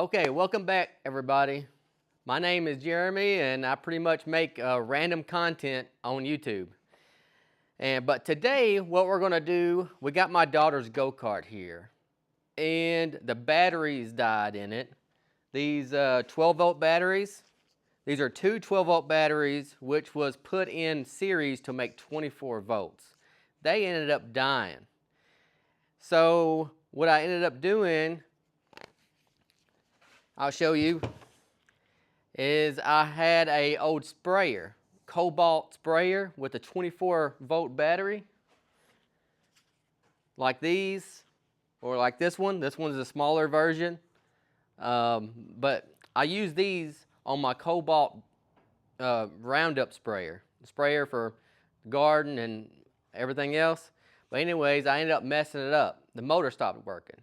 Okay, welcome back, everybody. My name is Jeremy, and I pretty much make random content on YouTube. But today, what we're gonna do, we got my daughter's go-kart here, and the batteries died in it. These 12-volt batteries. These are two 12-volt batteries, which was put in series to make 24 volts. They ended up dying. So what I ended up doing, I'll show you, is I had a old sprayer, cobalt sprayer with a 24-volt battery, like these, or like this one. This one's a smaller version, but I use these on my cobalt Roundup sprayer for garden and everything else. But anyways, I ended up messing it up. The motor stopped working.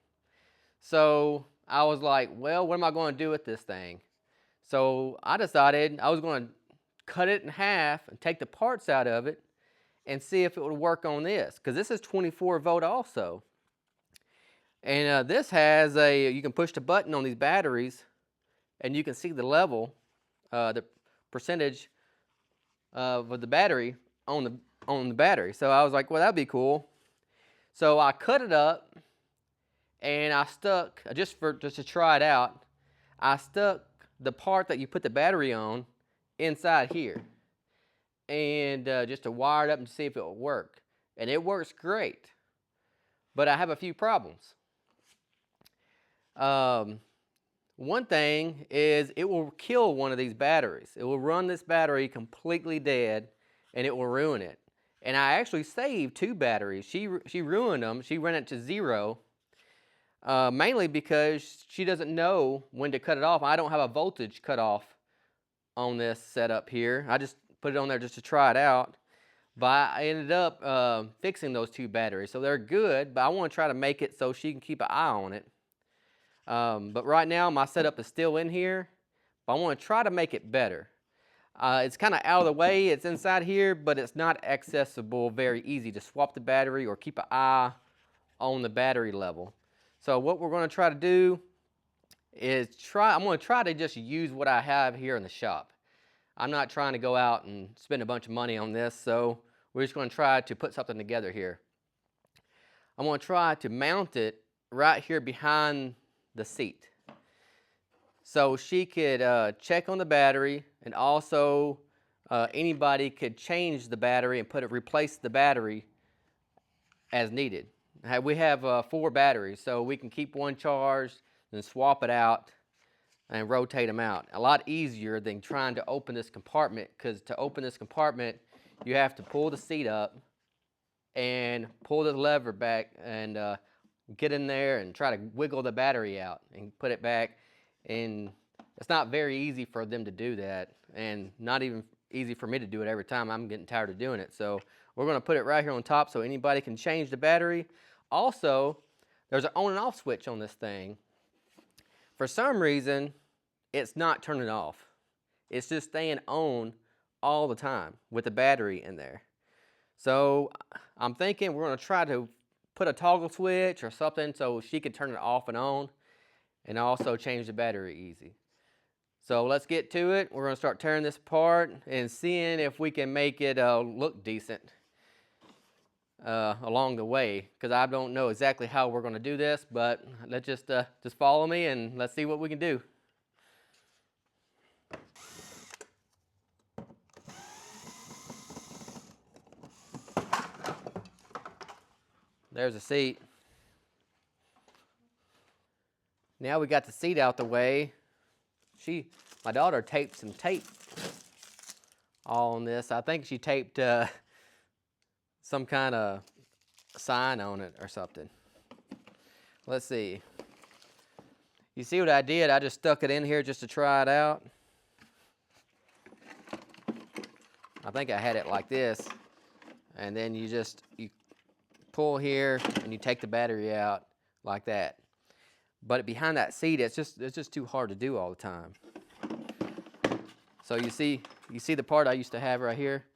So I was like, well, what am I going to do with this thing? So I decided I was going to cut it in half and take the parts out of it and see if it would work on this, because this is 24 volt also. And this has you can push the button on these batteries and you can see the level, the percentage of the battery on the battery. So I was like, well, that'd be cool. So I cut it up and I stuck, just to try it out, I stuck the part that you put the battery on inside here, and just to wire it up and see if it will work. And it works great, but I have a few problems. One thing is it will kill one of these batteries. It will run this battery completely dead, and it will ruin it. And I actually saved two batteries. She ruined them. She ran it to zero. Mainly because she doesn't know when to cut it off. I don't have a voltage cutoff on this setup here. I just put it on there just to try it out. But I ended up fixing those two batteries. So they're good, but I want to try to make it so she can keep an eye on it. But right now my setup is still in here, but I want to try to make it better. It's kind of out of the way. It's inside here, but it's not accessible very easy to swap the battery or keep an eye on the battery level. So what we're going to try to do is I'm going to try to just use what I have here in the shop. I'm not trying to go out and spend a bunch of money on this, so we're just going to try to put something together here. I'm going to try to mount it right here behind the seat, so she could check on the battery, and also anybody could change the battery and replace the battery as needed. We have 4 batteries, so we can keep one charged and swap it out and rotate them out. A lot easier than trying to open this compartment, because to open this compartment, you have to pull the seat up and pull the lever back and get in there and try to wiggle the battery out and put it back. And it's not very easy for them to do that, and not even easy for me to do it every time. I'm getting tired of doing it. So we're going to put it right here on top so anybody can change the battery. Also, there's an on and off switch on this thing. For some reason, it's not turning off. It's just staying on all the time with the battery in there. So I'm thinking we're going to try to put a toggle switch or something so she can turn it off and on, and also change the battery easy. So let's get to it. We're going to start tearing this apart and seeing if we can make it look decent along the way, because I don't know exactly how we're going to do this, but let's just follow me and let's see what we can do. There's the seat. Now we got the seat out the way. My daughter taped some tape all on this. I think she taped some kind of sign on it or something. Let's see. You see what I did? I just stuck it in here just to try it out. I think I had it like this, and then you pull here and you take the battery out like that. But behind that seat, it's just too hard to do all the time. So you see the part I used to have right here?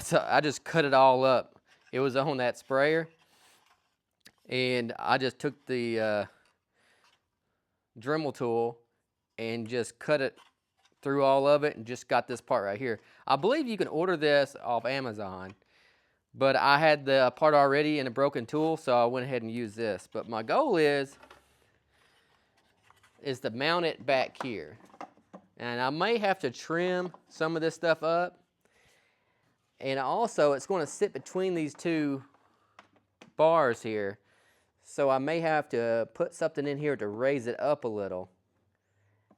So I just cut it all up. It was on that sprayer, and I just took the Dremel tool and just cut it through all of it and just got this part right here. I believe you can order this off Amazon, but I had the part already in a broken tool, so I went ahead and used this. But my goal is to mount it back here. And I may have to trim some of this stuff up. And also, it's going to sit between these two bars here. So I may have to put something in here to raise it up a little.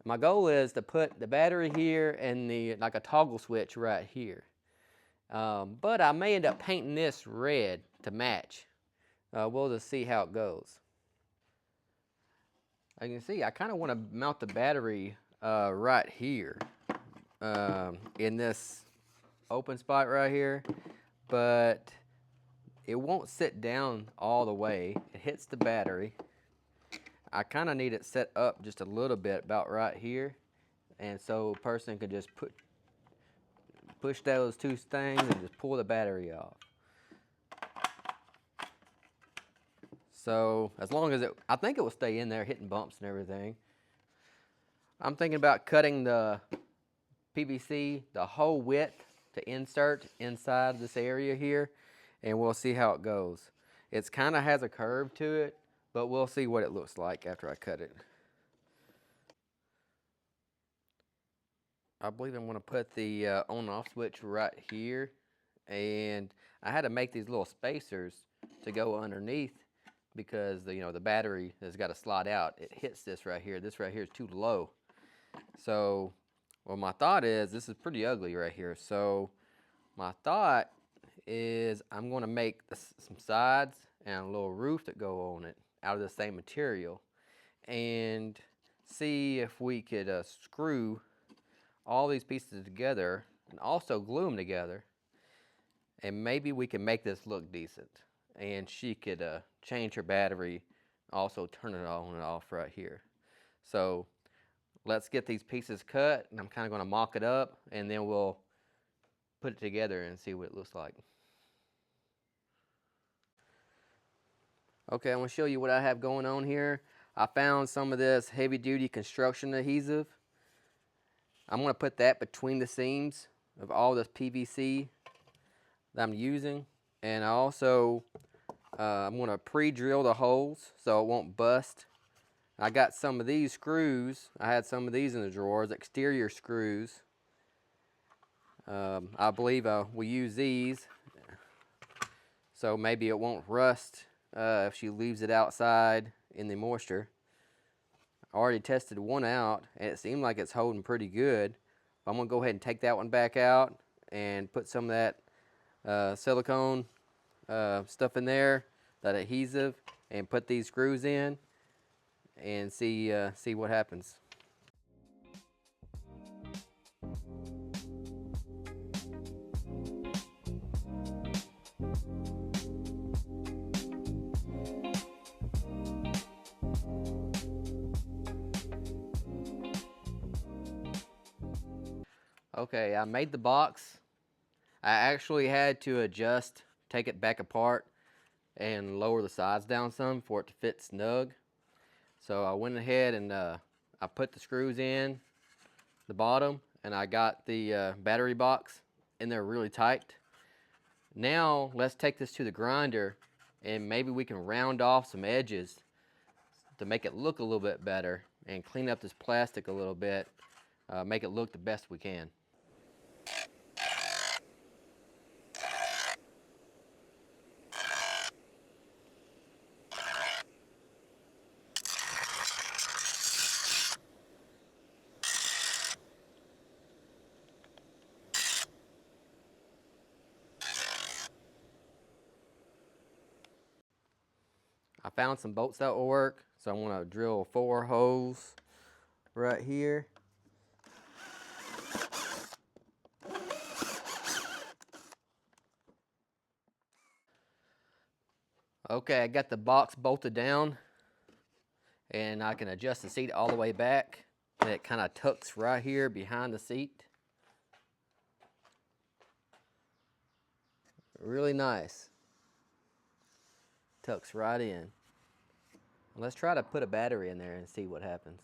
My goal is to put the battery here and like a toggle switch right here. But I may end up painting this red to match. We'll just see how it goes. As you can see, I kind of want to mount the battery right here in this open spot right here, but it won't sit down all the way. It hits the battery. I kind of need it set up just a little bit about right here, and so a person could just push those two things and just pull the battery off. So as long as I think it will stay in there hitting bumps and everything. I'm thinking about cutting the PVC the whole width to insert inside this area here, and we'll see how it goes. It's kind of has a curve to it, but we'll see what it looks like after I cut it. I believe I'm going to put the on-off switch right here, and I had to make these little spacers to go underneath because the battery has got to slide out. It hits this right here. This right here is too low. So, well, my thought is this is pretty ugly right here. So, my thought is I'm going to make some sides and a little roof that go on it out of the same material, and see if we could screw all these pieces together and also glue them together, and maybe we can make this look decent. And she could change her battery, also turn it on and off right here. So let's get these pieces cut, and I'm kind of going to mock it up, and then we'll put it together and see what it looks like. Okay, I'm going to show you what I have going on here. I found some of this heavy duty construction adhesive. I'm going to put that between the seams of all this PVC that I'm using. And I also, I'm going to pre-drill the holes so it won't bust. I got some of these screws. I had some of these in the drawers, exterior screws. I believe we use these, so maybe it won't rust if she leaves it outside in the moisture. I already tested one out, and it seemed like it's holding pretty good. But I'm going to go ahead and take that one back out and put some of that silicone stuff in there, that adhesive, and put these screws in and see what happens. Okay, I made the box. I actually had to take it back apart and lower the sides down some for it to fit snug. So I went ahead and I put the screws in the bottom, and I got the battery box in there really tight. Now let's take this to the grinder, and maybe we can round off some edges to make it look a little bit better and clean up this plastic a little bit, make it look the best we can. I found some bolts that will work, so I'm going to drill 4 holes right here. Okay, I got the box bolted down, and I can adjust the seat all the way back, and it kind of tucks right here behind the seat. Really nice. Tucks right in. Let's try to put a battery in there and see what happens.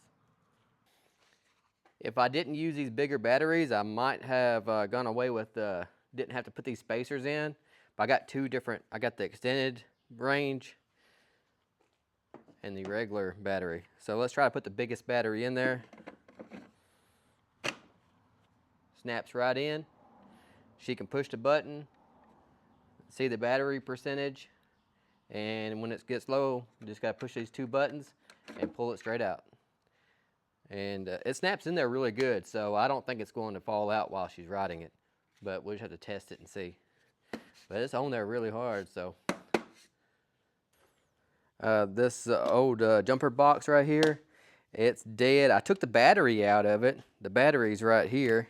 If I didn't use these bigger batteries, I might have gone away with, didn't have to put these spacers in. But I got two different, I got the extended range and the regular battery. So let's try to put the biggest battery in there. Snaps right in. She can push the button, see the battery percentage, and when it gets low, you just gotta push these two buttons and pull it straight out. And it snaps in there really good, so I don't think it's going to fall out while she's riding it. But we'll just have to test it and see. But it's on there really hard, so. This old jumper box right here, it's dead. I took the battery out of it. The battery's right here.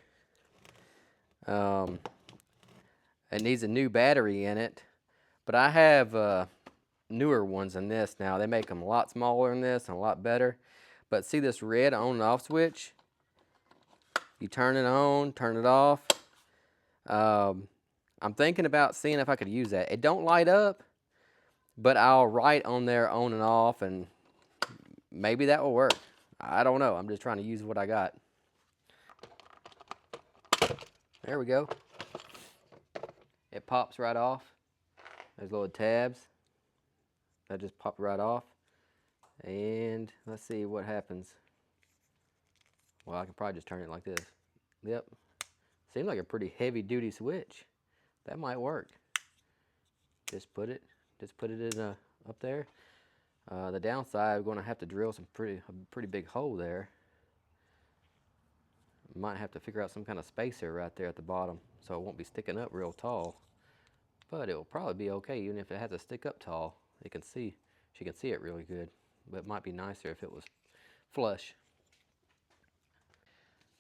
It needs a new battery in it. But I have newer ones than this now. They make them a lot smaller than this and a lot better. But see this red on and off switch? You turn it on, turn it off. I'm thinking about seeing if I could use that. It don't light up, but I'll write on there on and off, and maybe that will work. I don't know. I'm just trying to use what I got. There we go. It pops right off. There's little tabs. That just popped right off. And let's see what happens. Well, I can probably just turn it like this. Yep. Seems like a pretty heavy duty switch. That might work. Just put it in up there. The downside, we're going to have to drill a pretty big hole there. Might have to figure out some kind of spacer right there at the bottom so it won't be sticking up real tall. But it will probably be okay even if it has to stick up tall. She can see it really good. But it might be nicer if it was flush.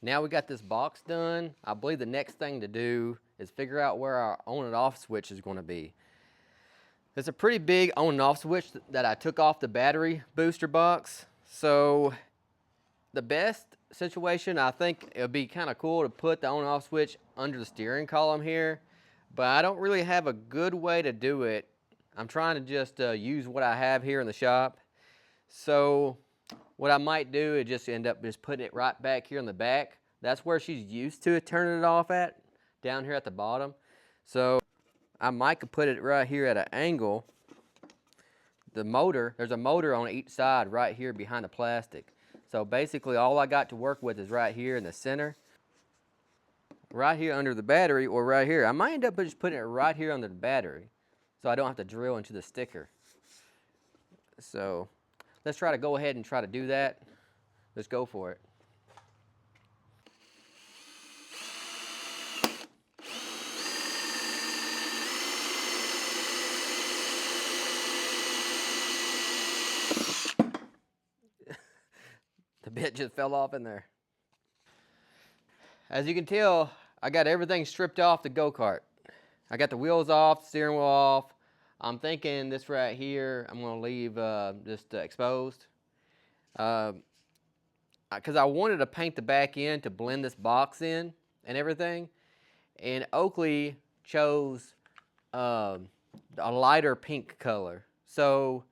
Now we got this box done. I believe the next thing to do is figure out where our on and off switch is going to be. It's a pretty big on and off switch that I took off the battery booster box. So the best situation, I think it would be kind of cool to put the on and off switch under the steering column here, but I don't really have a good way to do it. I'm trying to just use what I have here in the shop. So what I might do is just end up just putting it right back here in the back. That's where she's used to turning it off at, down here at the bottom. So I might could put it right here at an angle. The motor, there's a motor on each side right here behind the plastic. So basically all I got to work with is right here in the center. Right here under the battery, or right here. I might end up just putting it right here under the battery so I don't have to drill into the sticker. So let's try to go ahead and try to do that. Let's go for it. The bit just fell off in there. As you can tell, I got everything stripped off the go-kart. I got the wheels off, steering wheel off. I'm thinking this right here, I'm gonna leave just exposed. Because I wanted to paint the back end to blend this box in and everything. And Oakley chose a lighter pink color. So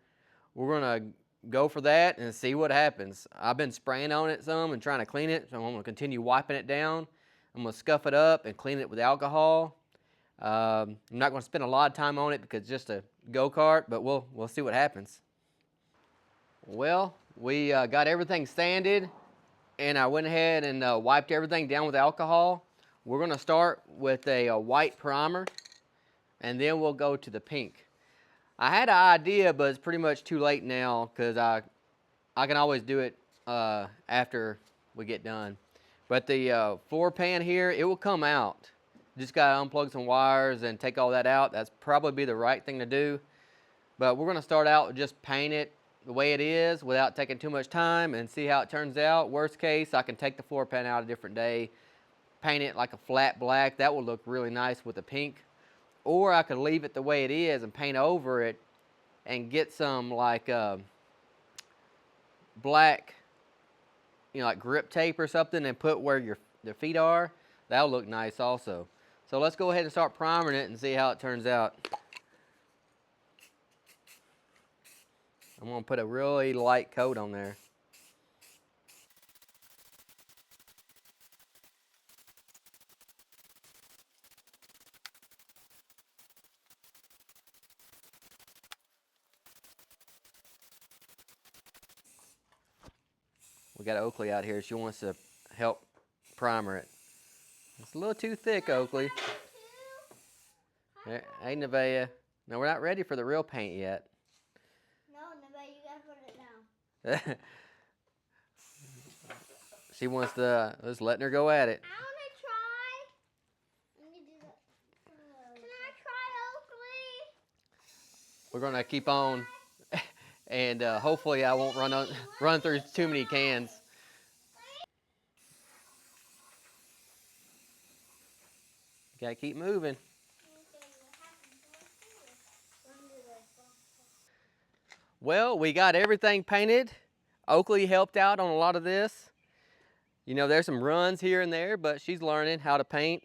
we're gonna go for that and see what happens. I've been spraying on it some and trying to clean it, so I'm gonna continue wiping it down. I'm gonna scuff it up and clean it with alcohol. I'm not gonna spend a lot of time on it because it's just a go-kart, but we'll see what happens. Well, we got everything sanded, and I went ahead and wiped everything down with alcohol. We're gonna start with a white primer, and then we'll go to the pink. I had an idea, but it's pretty much too late now because I can always do it after we get done. But the floor pan here, it will come out. Just gotta unplug some wires and take all that out. That's probably the right thing to do. But we're gonna start out with just paint it the way it is without taking too much time and see how it turns out. Worst case, I can take the floor pan out a different day, paint it like a flat black. That will look really nice with the pink. Or I could leave it the way it is and paint over it and get some like black, like grip tape or something and put where the feet are. That'll look nice also. So let's go ahead and start priming it and see how it turns out. I'm gonna put a really light coat on there. We got Oakley out here. She wants to help primer it. It's a little too thick, Oakley. Hey, Nevaeh. No, we're not ready for the real paint yet. No, Nevaeh, you gotta put it down. She wants to, just letting her go at it. I wanna try. Let me do that. Can I try, Oakley? We're gonna keep on, and hopefully I won't run through too many cans. Gotta keep moving. Well, we got everything painted. Oakley helped out on a lot of this. You know, there's some runs here and there, but she's learning how to paint.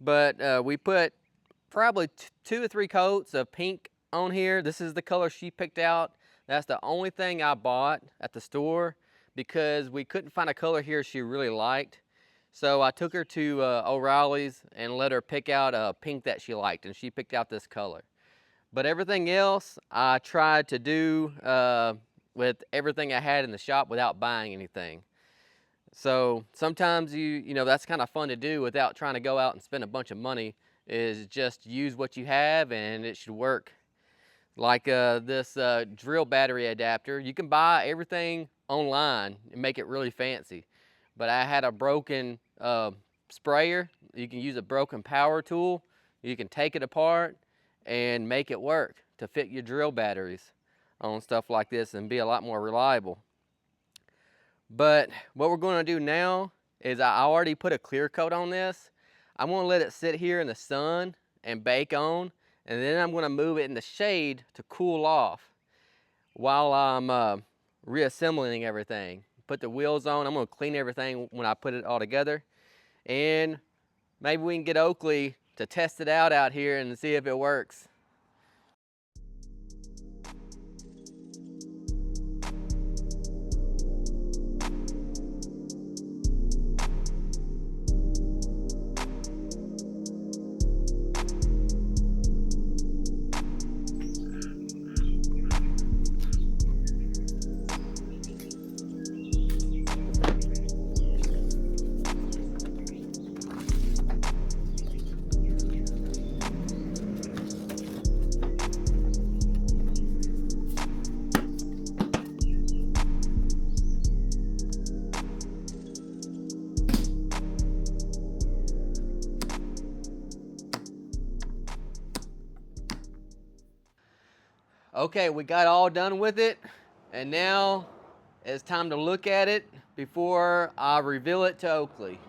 But we put probably 2 or 3 coats of pink on here. This is the color she picked out. That's the only thing I bought at the store because we couldn't find a color here she really liked. So I took her to O'Reilly's and let her pick out a pink that she liked, and she picked out this color. But everything else I tried to do with everything I had in the shop without buying anything. So sometimes you know that's kind of fun to do without trying to go out and spend a bunch of money, is just use what you have and it should work. Like this drill battery adapter, you can buy everything online and make it really fancy. But I had a broken sprayer. You can use a broken power tool. You can take it apart and make it work to fit your drill batteries on stuff like this and be a lot more reliable. But what we're going to do now is I already put a clear coat on this. I'm going to let it sit here in the sun and bake on, and then I'm going to move it in the shade to cool off while I'm reassembling everything. Put the wheels on. I'm going to clean everything when I put it all together, and maybe we can get Oakley to test it out here and see if it works. Okay, we got all done with it, and now it's time to look at it before I reveal it to Oakley.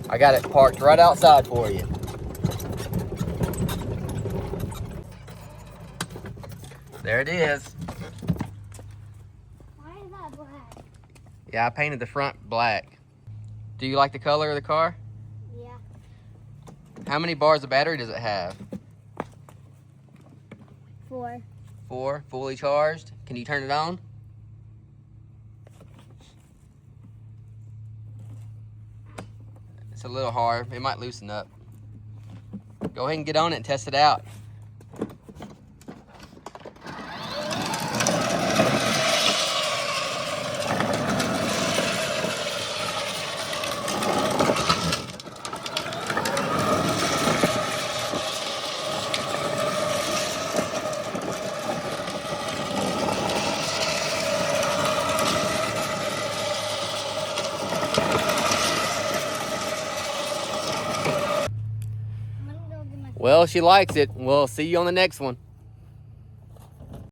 I got it parked right outside for you. There it is. Why is that black? Yeah, I painted the front black. Do you like the color of the car? Yeah. How many bars of battery does it have? 4. 4, fully charged. Can you turn it on? It's a little hard. It might loosen up. Go ahead and get on it and test it out. Well, she likes it. We'll see you on the next one.